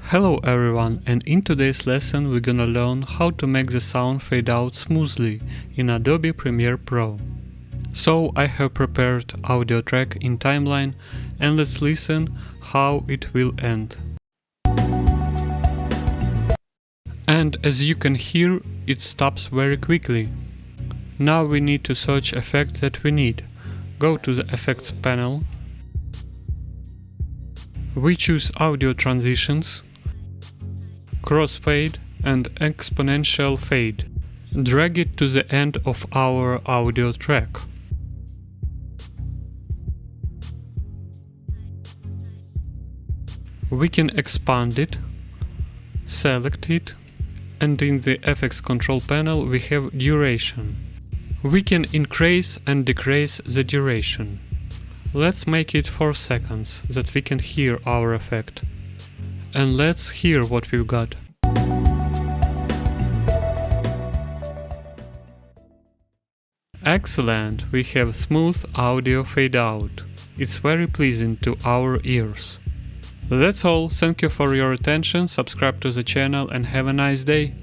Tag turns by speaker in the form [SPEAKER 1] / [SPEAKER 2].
[SPEAKER 1] Hello everyone, and in today's lesson we're gonna learn how to make the sound fade out smoothly in Adobe Premiere Pro. So I have prepared audio track in timeline and let's listen how it will end. And as you can hear, it stops very quickly. Now we need to search effect that we need. Go to the effects panel. We choose audio transitions, crossfade and exponential fade. Drag it to the end of our audio track. We can expand it, select it, and in the FX control panel we have duration. We can increase and decrease the duration. Let's make it 4 seconds, that we can hear our effect. And let's hear what we've got. Excellent! We have smooth audio fade out. It's very pleasing to our ears. That's all, thank you for your attention, subscribe to the channel and have a nice day!